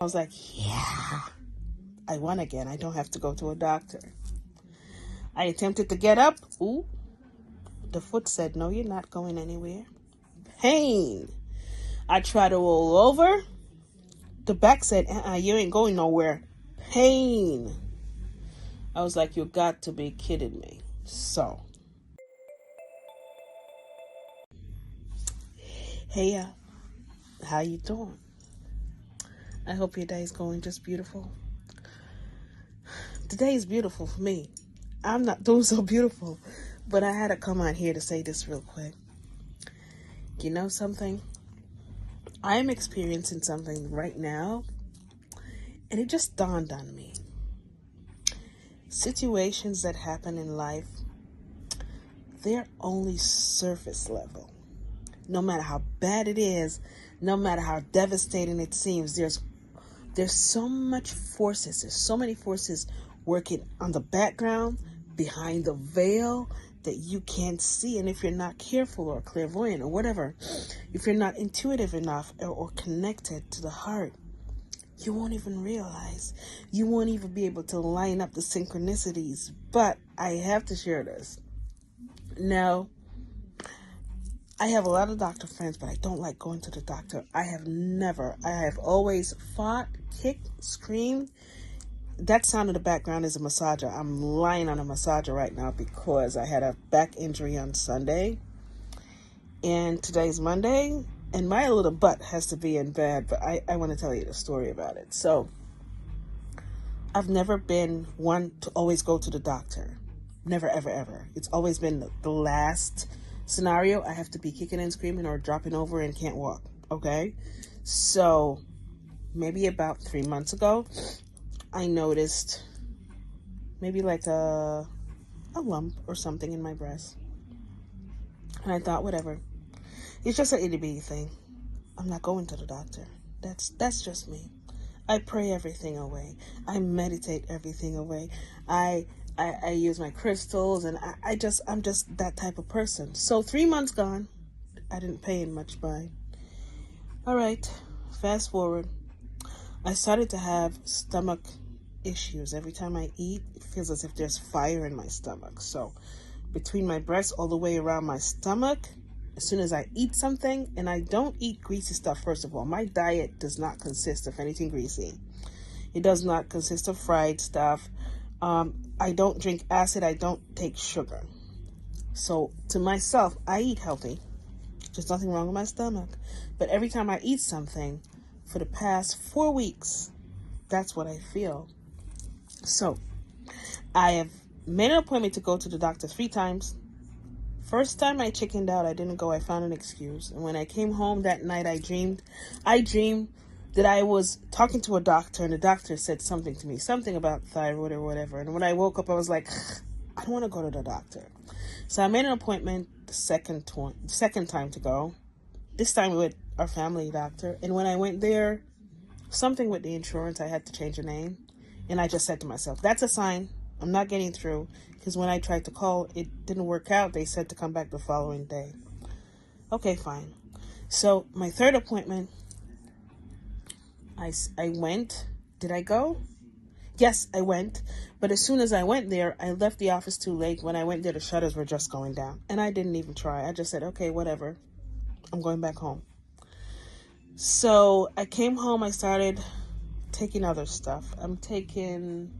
I was like, yeah, I won again. I don't have to go to a doctor. I attempted to get up. Ooh, the foot said, no, you're not going anywhere. Pain. I tried to roll over. The back said, you ain't going nowhere. Pain. I was like, you got to be kidding me. So, hey, how you doing? I hope your day is going just beautiful. Today is beautiful for me. I'm not doing so beautiful, but I had to come on here to say this real quick. You know something? I am experiencing something right now, and it just dawned on me. Situations that happen in life, they're only surface level. No matter how bad it is, no matter how devastating it seems, there's so many forces working on the background, behind the veil, that you can't see. And if you're not careful or clairvoyant or whatever, if you're not intuitive enough or connected to the heart, you won't even realize. You won't even be able to line up the synchronicities. But I have to share this. Now, I have a lot of doctor friends, but I don't like going to the doctor. I have always fought, kicked, screamed. That sound in the background is a massager. I'm lying on a massager right now because I had a back injury on Sunday. And today's Monday. And my little butt has to be in bed. But I want to tell you the story about it. So, I've never been one to always go to the doctor. Never, ever, ever. It's always been the last scenario. I have to be kicking and screaming or dropping over and can't walk. Okay? So, maybe about 3 months ago, I noticed maybe like a lump or something in my breast. And I thought, whatever. It's just an itty bitty thing. I'm not going to the doctor. That's just me. I pray everything away. I meditate everything away. I use my crystals, and I'm just that type of person. So 3 months gone. I didn't pay in much mind. All right. Fast forward. I started to have stomach issues. Every time I eat, it feels as if there's fire in my stomach. So between my breasts all the way around my stomach, as soon as I eat something, and I don't eat greasy stuff, first of all. My diet does not consist of anything greasy. It does not consist of fried stuff. I don't drink acid. I don't take sugar. So to myself, I eat healthy. There's nothing wrong with my stomach. But every time I eat something, for the past 4 weeks, that's what I feel. So, I have made an appointment to go to the doctor 3 times. First time I chickened out, I didn't go. I found an excuse. And when I came home that night, I dreamed that I was talking to a doctor, and the doctor said something to me, something about thyroid or whatever. And when I woke up, I was like, I don't want to go to the doctor. So I made an appointment the second time to go. This time with our family doctor. And when I went there, something with the insurance, I had to change the name. And I just said to myself, that's a sign. I'm not getting through. Because when I tried to call, it didn't work out. They said to come back the following day. Okay, fine. So my third appointment, I went. Did I go? Yes, I went. But as soon as I went there, I left the office too late. When I went there, the shutters were just going down. And I didn't even try. I just said, okay, whatever. I'm going back home. So I came home. I started taking other stuff. I'm taking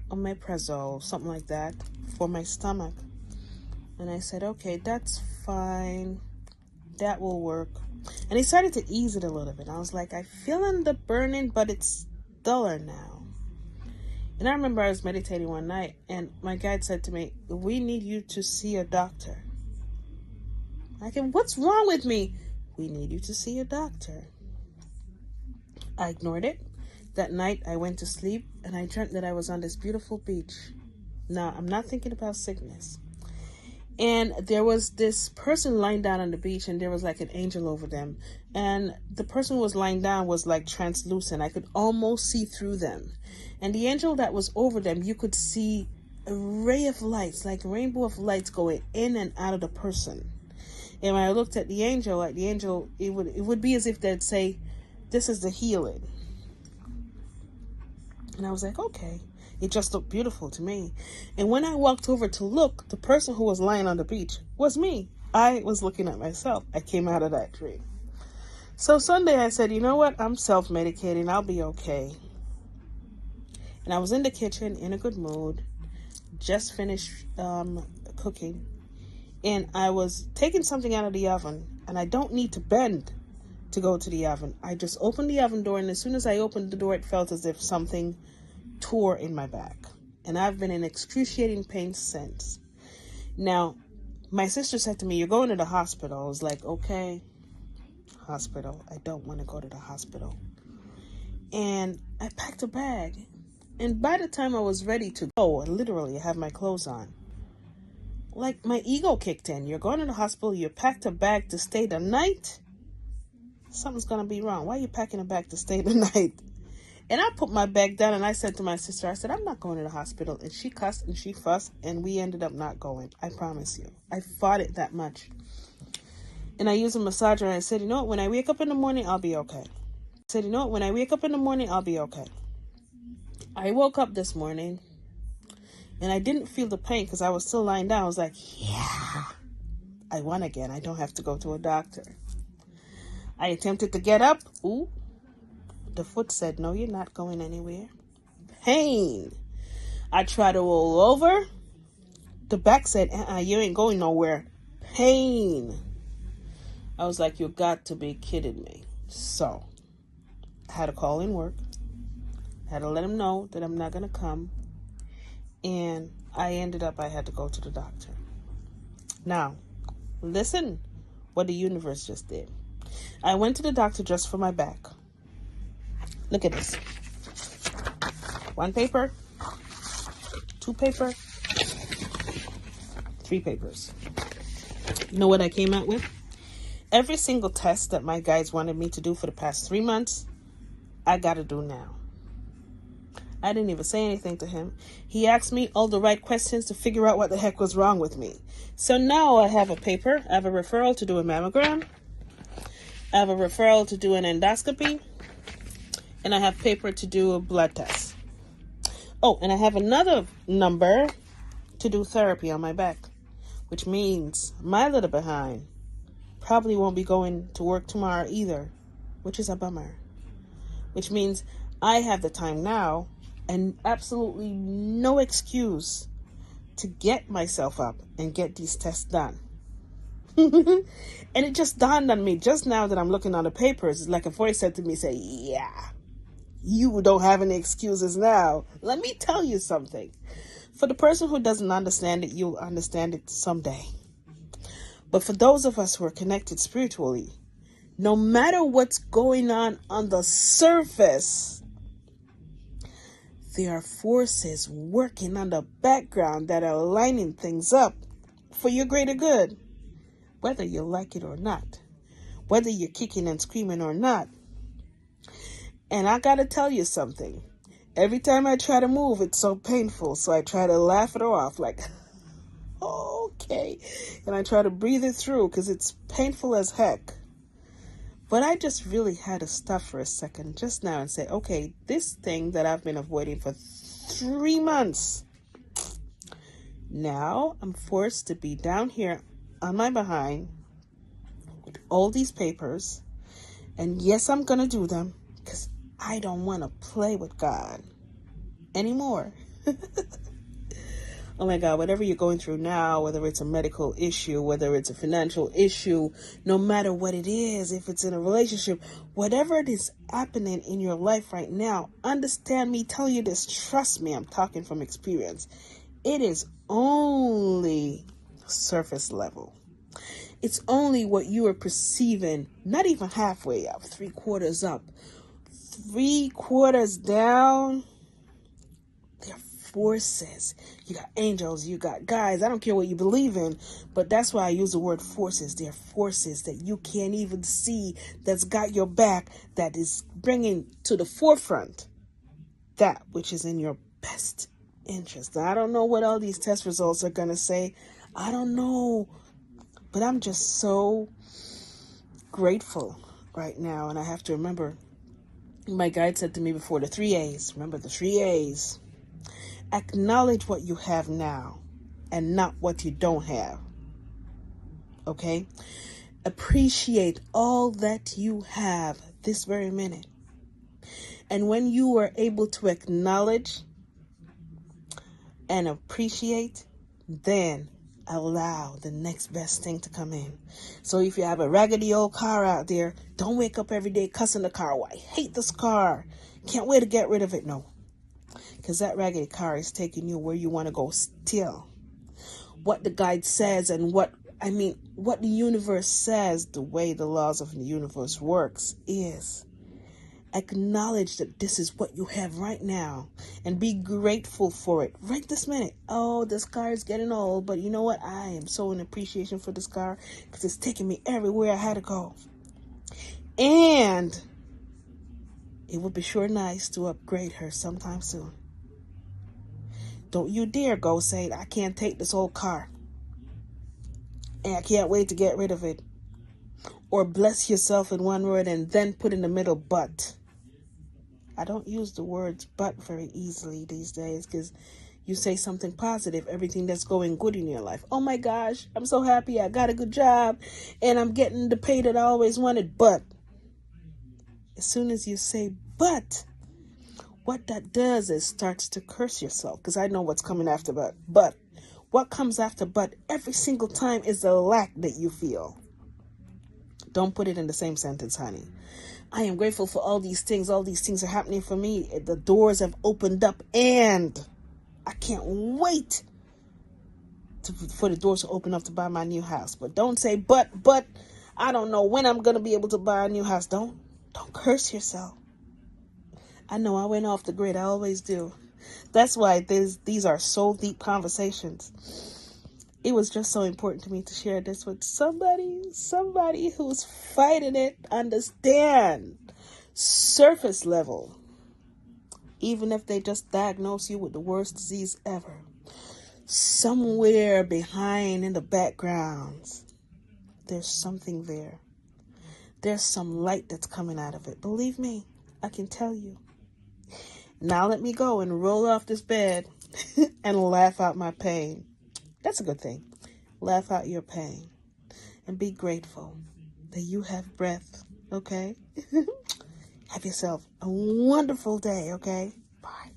omeprazole, something like that, for my stomach. And I said, okay, that's fine. That will work. And he started to ease it a little bit. I was like, I'm feeling the burning, but it's duller now. And I remember I was meditating one night, and my guide said to me, we need you to see a doctor. I said, what's wrong with me? We need you to see a doctor. I ignored it. That night, I went to sleep, and I dreamt that I was on this beautiful beach. Now, I'm not thinking about sickness. And there was this person lying down on the beach, and there was like an angel over them. And the person who was lying down was like translucent. I could almost see through them. And the angel that was over them, you could see a ray of lights, like a rainbow of lights going in and out of the person. And when I looked at the angel, it would be as if they'd say, this is the healing. And I was like, okay. It just looked beautiful to me. And when I walked over to look, the person who was lying on the beach was me. I was looking at myself. I came out of that dream. So Sunday I said, you know what? I'm self-medicating. I'll be okay. And I was in the kitchen in a good mood. Just finished cooking. And I was taking something out of the oven. And I don't need to bend to go to the oven. I just opened the oven door. And as soon as I opened the door, it felt as if something tore in my back. And I've been in excruciating pain since. Now, my sister said to me, you're going to the hospital. I was like, okay, hospital. I don't want to go to the hospital. And I packed a bag. And by the time I was ready to go, literally, I have my clothes on. Like, my ego kicked in. You're going to the hospital. You packed a bag to stay the night. Something's going to be wrong. Why are you packing a bag to stay the night? And I put my bag down and I said to my sister, I said, I'm not going to the hospital. And she cussed and she fussed and we ended up not going. I promise you. I fought it that much. And I used a massager and I said, you know what? When I wake up in the morning, I'll be okay. I said, you know what? When I wake up in the morning, I'll be okay. I woke up this morning and I didn't feel the pain because I was still lying down. I was like, yeah, I won again. I don't have to go to a doctor. I attempted to get up. Ooh. The foot said, no, you're not going anywhere. Pain. I tried to roll over. The back said, you ain't going nowhere. Pain. I was like, you got to be kidding me. So, I had to call in work. I had to let them know that I'm not going to come. And I had to go to the doctor. Now, listen what the universe just did. I went to the doctor just for my back. Look at this. 1 paper, 2 paper, 3 papers. You know what I came out with? Every single test that my guides wanted me to do for the past 3 months, I got to do now. I didn't even say anything to him. He asked me all the right questions to figure out what the heck was wrong with me. So now I have a paper. I have a referral to do a mammogram. I have a referral to do an endoscopy. And I have paper to do a blood test. Oh, and I have another number to do therapy on my back, which means my little behind probably won't be going to work tomorrow either, which is a bummer. Which means I have the time now and absolutely no excuse to get myself up and get these tests done. And it just dawned on me just now that I'm looking on the papers. It's like a voice said to me, say, yeah. You don't have any excuses now. Let me tell you something. For the person who doesn't understand it, you'll understand it someday. But for those of us who are connected spiritually, no matter what's going on the surface, there are forces working on the background that are lining things up for your greater good. Whether you like it or not. Whether you're kicking and screaming or not. And I gotta tell you something. Every time I try to move, it's so painful. So I try to laugh it off like, okay. And I try to breathe it through because it's painful as heck. But I just really had to stop for a second just now and say, okay, this thing that I've been avoiding for 3 months. Now I'm forced to be down here on my behind with all these papers. And yes, I'm going to do them because I don't want to play with God anymore. Oh my God, whatever you're going through now, whether it's a medical issue, whether it's a financial issue, no matter what it is, if it's in a relationship, whatever it is happening in your life right now, understand me, tell you this, trust me, I'm talking from experience. It is only surface level. It's only what you are perceiving, not even halfway up, 3/4 up. 3/4 down, they're forces. You got angels, you got guys. I don't care what you believe in, but that's why I use the word forces. They're forces that you can't even see, that's got your back, that is bringing to the forefront that which is in your best interest. Now, I don't know what all these test results are going to say. I don't know, but I'm just so grateful right now, and I have to remember My guide said to me before, the 3 A's. Remember the 3 A's. Acknowledge what you have now and not what you don't have. Okay? Appreciate all that you have this very minute. And when you are able to acknowledge and appreciate, then allow the next best thing to come in. So if you have a raggedy old car out there, don't wake up every day cussing the car. Oh, I hate this car. Can't wait to get rid of it. No. Because that raggedy car is taking you where you want to go still. What the guide says and what the universe says, the way the laws of the universe works is acknowledge that this is what you have right now and be grateful for it right this minute. Oh, this car is getting old, but you know what? I am so in appreciation for this car because it's taking me everywhere I had to go. And it would be sure nice to upgrade her sometime soon. Don't you dare go say, I can't take this old car and I can't wait to get rid of it. Or bless yourself in one word and then put in the middle but. I don't use the words but very easily these days because you say something positive, everything that's going good in your life. Oh my gosh, I'm so happy I got a good job and I'm getting the pay that I always wanted. But as soon as you say but, what that does is starts to curse yourself, because I know what's coming after but. But what comes after but every single time is the lack that you feel. Don't put it in the same sentence, honey. I am grateful for all these things. All these things are happening for me. The doors have opened up and I can't wait for the doors to open up to buy my new house. But don't say, but I don't know when I'm going to be able to buy a new house. Don't curse yourself. I know I went off the grid. I always do. That's why these are soul deep conversations. It was just so important to me to share this with somebody who's fighting it. Understand surface level. Even if they just diagnose you with the worst disease ever, somewhere behind in the background, there's something there. There's some light that's coming out of it. Believe me, I can tell you. Now let me go and roll off this bed and laugh out my pain. That's a good thing. Laugh out your pain and be grateful that you have breath, okay? Have yourself a wonderful day, okay? Bye.